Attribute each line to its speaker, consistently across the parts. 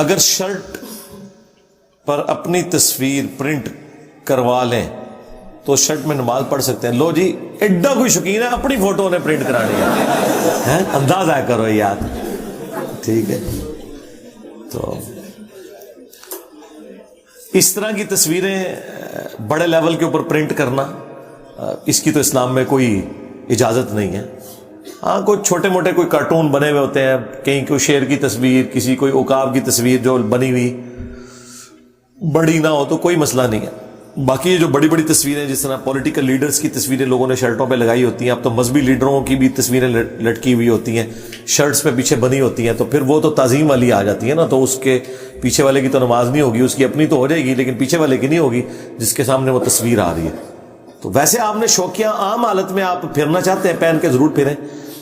Speaker 1: اگر شرٹ پر اپنی تصویر پرنٹ کروا لیں تو شرٹ میں نماز پڑھ سکتے ہیں؟ لو جی، ایڈا کوئی شوقین ہے اپنی فوٹو نے پرنٹ کرانی ہے، انداز آیا کرو یار، ٹھیک ہے؟ تو اس طرح کی تصویریں بڑے لیول کے اوپر پرنٹ کرنا، اس کی تو اسلام میں کوئی اجازت نہیں ہے۔ ہاں کوئی چھوٹے موٹے کوئی کارٹون بنے ہوئے ہوتے ہیں، کہیں کوئی شیر کی تصویر، کسی کوئی عقاب کی تصویر جو بنی ہوئی بڑی نہ ہو تو کوئی مسئلہ نہیں ہے۔ باقی یہ جو بڑی بڑی تصویریں، جس طرح پولیٹیکل لیڈرز کی تصویریں لوگوں نے شرٹوں پہ لگائی ہوتی ہیں، اب تو مذہبی لیڈروں کی بھی تصویریں لٹکی ہوئی ہوتی ہیں، شرٹس پہ پیچھے بنی ہوتی ہیں، تو پھر وہ تو تعظیم والی آ جاتی ہے نا، تو اس کے پیچھے والے کی تو نماز نہیں ہوگی، اس کی اپنی تو ہو جائے گی لیکن پیچھے والے کی نہیں ہوگی جس کے سامنے وہ تصویر آ رہی ہے۔ تو ویسے آپ نے شوقیہ عام حالت میں آپ پھرنا چاہتے ہیں، پہن کے ضرور پھریں،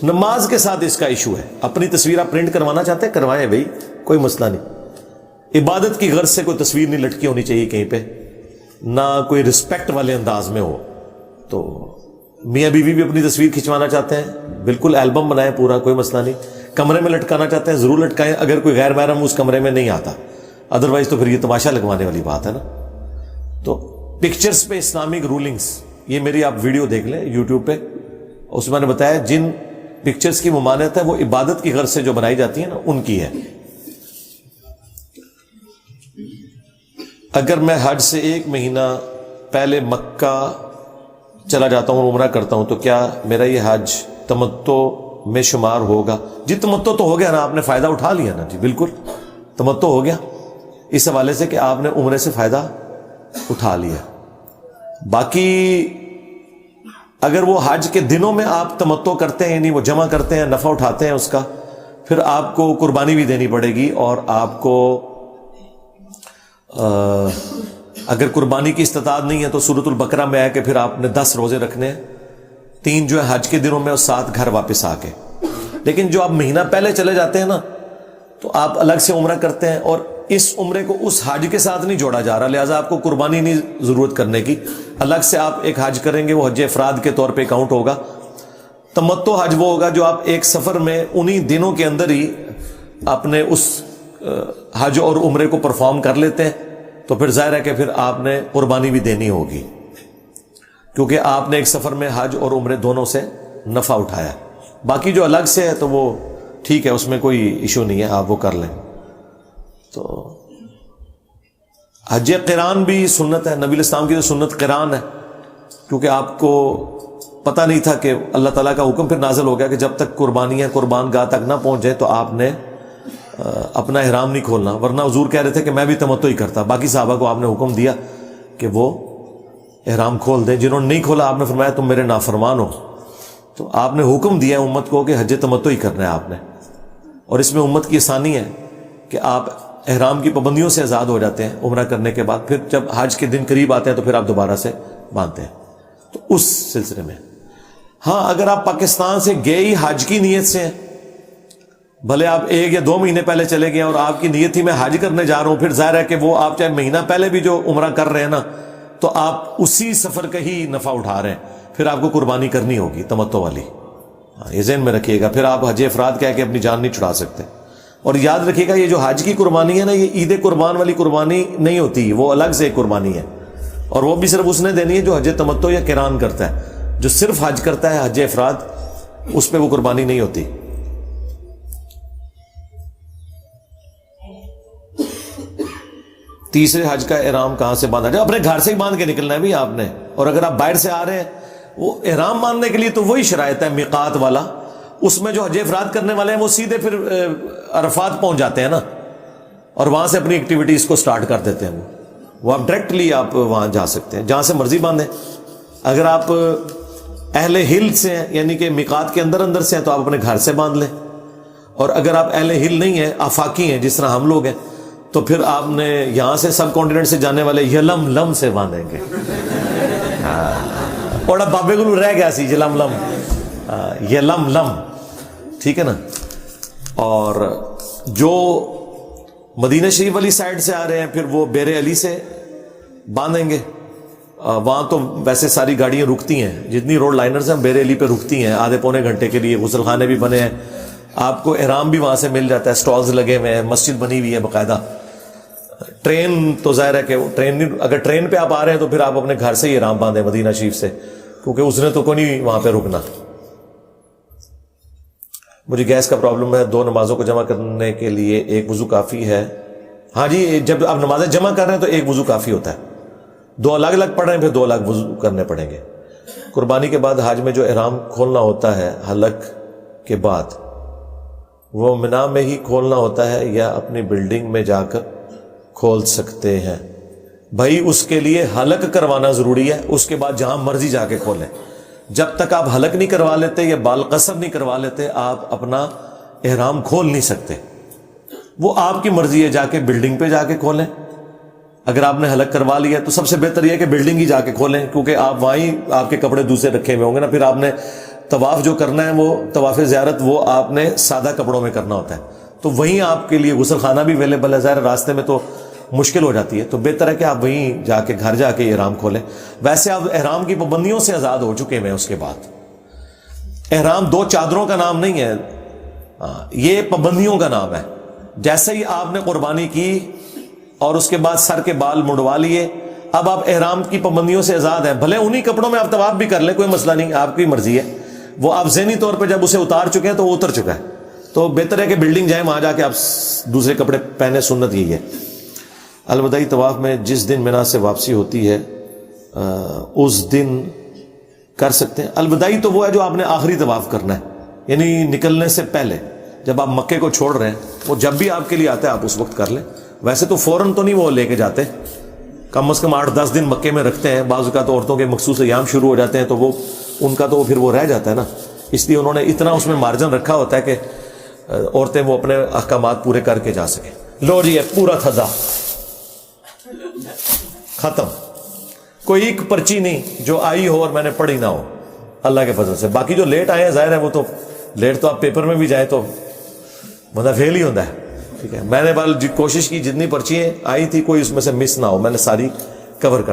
Speaker 1: نماز کے ساتھ اس کا ایشو ہے۔ اپنی تصویر آپ پرنٹ کروانا چاہتے ہیں، کروائیں بھائی، کوئی مسئلہ نہیں۔ عبادت کی غرض سے کوئی تصویر نہیں لٹکی ہونی چاہیے کہیں پہ، نہ کوئی رسپیکٹ والے انداز میں ہو۔ تو میاں بیوی بھی اپنی تصویر کھنچوانا چاہتے ہیں، بالکل البم بنائیں پورا، کوئی مسئلہ نہیں۔ کمرے میں لٹکانا چاہتے ہیں ضرور لٹکائیں، اگر کوئی غیر محرم اس کمرے میں نہیں آتا، ادروائز تو پھر یہ تماشا لگوانے والی بات ہے نا۔ تو پکچرز پہ اسلامک رولنگز، یہ میری آپ ویڈیو دیکھ لیں یوٹیوب پہ، اس میں نے بتایا جن پکچرز کی ممانعت ہے وہ عبادت کی غرض سے جو بنائی جاتی ہیں نا، ان کی ہے۔ اگر میں حج سے 1 مہینہ پہلے مکہ چلا جاتا ہوں اور عمرہ کرتا ہوں تو کیا میرا یہ حج تمتع میں شمار ہوگا؟ جی تمتع تو ہو گیا نا، آپ نے فائدہ اٹھا لیا نا، جی بالکل تمتع ہو گیا، اس حوالے سے کہ آپ نے عمرے سے فائدہ اٹھا لیا۔ باقی اگر وہ حج کے دنوں میں آپ تمتع کرتے ہیں، یعنی وہ جمع کرتے ہیں، نفع اٹھاتے ہیں اس کا، پھر آپ کو قربانی بھی دینی پڑے گی، اور آپ کو اگر قربانی کی استطاعت نہیں ہے تو سورۃ البقرہ میں ہے کہ پھر آپ نے 10 روزے رکھنے ہیں، 3 جو ہے حج کے دنوں میں اور 7 گھر واپس آ کے۔ لیکن جو آپ مہینہ پہلے چلے جاتے ہیں نا، تو آپ الگ سے عمرہ کرتے ہیں، اور اس عمرے کو اس حج کے ساتھ نہیں جوڑا جا رہا، لہٰذا آپ کو قربانی نہیں ضرورت کرنے کی، الگ سے آپ ایک حج کریں گے، وہ حج افراد کے طور پہ کاؤنٹ ہوگا۔ تمتع حج وہ ہوگا جو آپ ایک سفر میں انہی دنوں کے اندر ہی اپنے اس حج اور عمرے کو پرفارم کر لیتے ہیں، تو پھر ظاہر ہے کہ پھر آپ نے قربانی بھی دینی ہوگی، کیونکہ آپ نے ایک سفر میں حج اور عمرے دونوں سے نفع اٹھایا۔ باقی جو الگ سے ہے تو وہ ٹھیک ہے، اس میں کوئی ایشو نہیں ہے، آپ وہ کر لیں۔ تو حج قران بھی سنت ہے، نبی الاسلام کی تو سنت قران ہے، کیونکہ آپ کو پتہ نہیں تھا کہ اللہ تعالیٰ کا حکم پھر نازل ہو گیا کہ جب تک قربانیاں قربان گاہ تک نہ پہنچ جائے تو آپ نے اپنا احرام نہیں کھولنا، ورنہ حضور کہہ رہے تھے کہ میں بھی تمتع ہی کرتا۔ باقی صحابہ کو آپ نے حکم دیا کہ وہ احرام کھول دیں، جنہوں نے نہیں کھولا آپ نے فرمایا تم میرے نافرمان ہو۔ تو آپ نے حکم دیا ہے امت کو کہ حج تمتع ہی کرنا ہے آپ نے، اور اس میں امت کی آسانی ہے کہ آپ احرام کی پابندیوں سے آزاد ہو جاتے ہیں عمرہ کرنے کے بعد، پھر جب حج کے دن قریب آتے ہیں تو پھر آپ دوبارہ سے باندھتے ہیں۔ تو اس سلسلے میں ہاں، اگر آپ پاکستان سے گئے ہی حج کی نیت سے ہیں، بھلے آپ 1 یا 2 مہینے پہلے چلے گئے اور آپ کی نیت ہی میں حج کرنے جا رہا ہوں، پھر ظاہر ہے کہ وہ آپ چاہے مہینہ پہلے بھی جو عمرہ کر رہے ہیں نا، تو آپ اسی سفر کا ہی نفع اٹھا رہے ہیں، پھر آپ کو قربانی کرنی ہوگی تمتع والی، یہ ذہن میں رکھیے گا۔ پھر آپ حج افراد کہہ کے اپنی جان نہیں چھڑا سکتے۔ اور یاد رکھیے گا، یہ جو حج کی قربانی ہے نا، یہ عید قربان والی قربانی نہیں ہوتی، وہ الگ سے ایک قربانی ہے، اور وہ بھی صرف اس نے دینی ہے جو حج تمتع یا قران کرتا ہے۔ جو صرف حج کرتا ہے حج افراد، اس پہ وہ قربانی نہیں ہوتی۔ تیسرے حج کا احرام کہاں سے باندھا جائے؟ اپنے گھر سے ہی باندھ کے نکلنا ہے بھی آپ نے، اور اگر آپ باہر سے آ رہے ہیں وہ احرام باندھنے کے لیے تو وہی شرائط ہے میقات والا، اس میں جو حج افراد کرنے والے ہیں وہ سیدھے پھر عرفات پہنچ جاتے ہیں نا، اور وہاں سے اپنی ایکٹیویٹیز کو سٹارٹ کر دیتے ہیں، وہ آپ ڈائریکٹلی آپ وہاں جا سکتے ہیں، جہاں سے مرضی باندھیں۔ اگر آپ اہل ہل سے ہیں، یعنی کہ میقات کے اندر سے ہیں، تو آپ اپنے گھر سے باندھ لیں، اور اگر آپ اہل ہل نہیں ہیں، آفاقی ہیں جس طرح ہم لوگ ہیں، تو پھر آپ نے یہاں سے سب کانٹیننٹ سے جانے والے یلم لم سے باندھیں گے۔ اور اب بابے کو رہ گیا سی یلم لم، یلم لم، ٹھیک ہے نا۔ اور جو مدینہ شریف والی سائڈ سے آ رہے ہیں پھر وہ بیر علی سے باندھیں گے، وہاں تو ویسے ساری گاڑیاں رکتی ہیں، جتنی روڈ لائنرز ہیں بیر علی پہ رکتی ہیں، آدھے پونے گھنٹے کے لیے، غسل خانے بھی بنے ہیں، آپ کو احرام بھی وہاں سے مل جاتا ہے, سٹالز لگے ہوئے ہیں, مسجد بنی ہوئی ہے باقاعدہ. ٹرین تو ظاہر ہے کہ اگر ٹرین پہ آپ آ رہے ہیں تو پھر آپ اپنے گھر سے ہی احرام باندھیں مدینہ شریف سے, کیونکہ اس نے تو کوئی نہیں وہاں پہ رکنا. مجھے گیس کا پرابلم ہے, 2 نمازوں کو جمع کرنے کے لیے ایک وضو کافی ہے؟ ہاں جی, جب آپ نمازیں جمع کر رہے ہیں تو ایک وضو کافی ہوتا ہے. 2 الگ الگ پڑھ رہے ہیں پھر 2 الگ وضو کرنے پڑیں گے. قربانی کے بعد حج میں جو احرام کھولنا ہوتا ہے حلق کے بعد, وہ منا میں ہی کھولنا ہوتا ہے یا اپنی بلڈنگ میں جا کر کھول سکتے ہیں؟ بھائی اس کے لیے حلق کروانا ضروری ہے, اس کے بعد جہاں مرضی جا کے کھولیں. جب تک آپ حلق نہیں کروا لیتے یا بال قصر نہیں کروا لیتے آپ اپنا احرام کھول نہیں سکتے. وہ آپ کی مرضی ہے, جا کے بلڈنگ پہ جا کے کھولیں. اگر آپ نے حلق کروا لیا تو سب سے بہتر یہ ہے کہ بلڈنگ ہی جا کے کھولیں, کیونکہ آپ وہیں آپ کے کپڑے دوسرے رکھے ہوئے ہوں گے نا. پھر آپ نے طواف جو کرنا ہے وہ طواف زیارت وہ آپ نے سادہ کپڑوں میں کرنا ہوتا ہے, تو وہیں آپ کے لیے غسل خانہ بھی اویلیبل ہے. ظاہر راستے میں تو مشکل ہو جاتی ہے, تو بہتر ہے کہ آپ وہیں جا کے گھر جا کے احرام کھولیں. ویسے آپ احرام کی پابندیوں سے آزاد ہو چکے ہیں. اس کے بعد احرام 2 چادروں کا نام نہیں ہے, یہ پابندیوں کا نام ہے. جیسے ہی آپ نے قربانی کی اور اس کے بعد سر کے بال منڈوا لیے, اب آپ احرام کی پابندیوں سے آزاد ہیں. بھلے انہی کپڑوں میں آپ طواف بھی کر لیں, کوئی مسئلہ نہیں, آپ کی مرضی ہے. وہ آپ ذہنی طور پہ جب اسے اتار چکے ہیں تو وہ اتر چکا ہے, تو بہتر ہے کہ بلڈنگ جائیں, وہاں جا کے آپ دوسرے کپڑے پہنے. سنت یہی ہے. الوداعی طواف میں جس دن منا سے واپسی ہوتی ہے اس دن کر سکتے ہیں؟ الوداعی تو وہ ہے جو آپ نے آخری طواف کرنا ہے, یعنی نکلنے سے پہلے جب آپ مکے کو چھوڑ رہے ہیں, وہ جب بھی آپ کے لیے آتا ہے آپ اس وقت کر لیں. ویسے تو فوراً تو نہیں وہ لے کے جاتے, کم از کم 8-10 دن مکے میں رکھتے ہیں. بعض اوقات عورتوں کے مخصوص ایام شروع ہو جاتے ہیں تو وہ ان کا تو پھر وہ رہ جاتا ہے نا, اس لیے انہوں نے اتنا اس میں مارجن رکھا ہوتا ہے کہ عورتیں وہ اپنے احکامات پورے کر کے جا سکیں. لو جی, پورا تھزا ختم. کوئی ایک پرچی نہیں جو آئی ہو اور میں نے پڑھی نہ ہو, اللہ کے فضل سے. باقی جو لیٹ آئے ہیں ظاہر ہے وہ تو لیٹ, تو آپ پیپر میں بھی جائیں تو بندہ فیل ہی ہوتا ہے. ٹھیک ہے, میں نے کوشش کی جتنی پرچیاں آئی تھی کوئی اس میں سے مس نہ ہو, میں نے ساری کور کر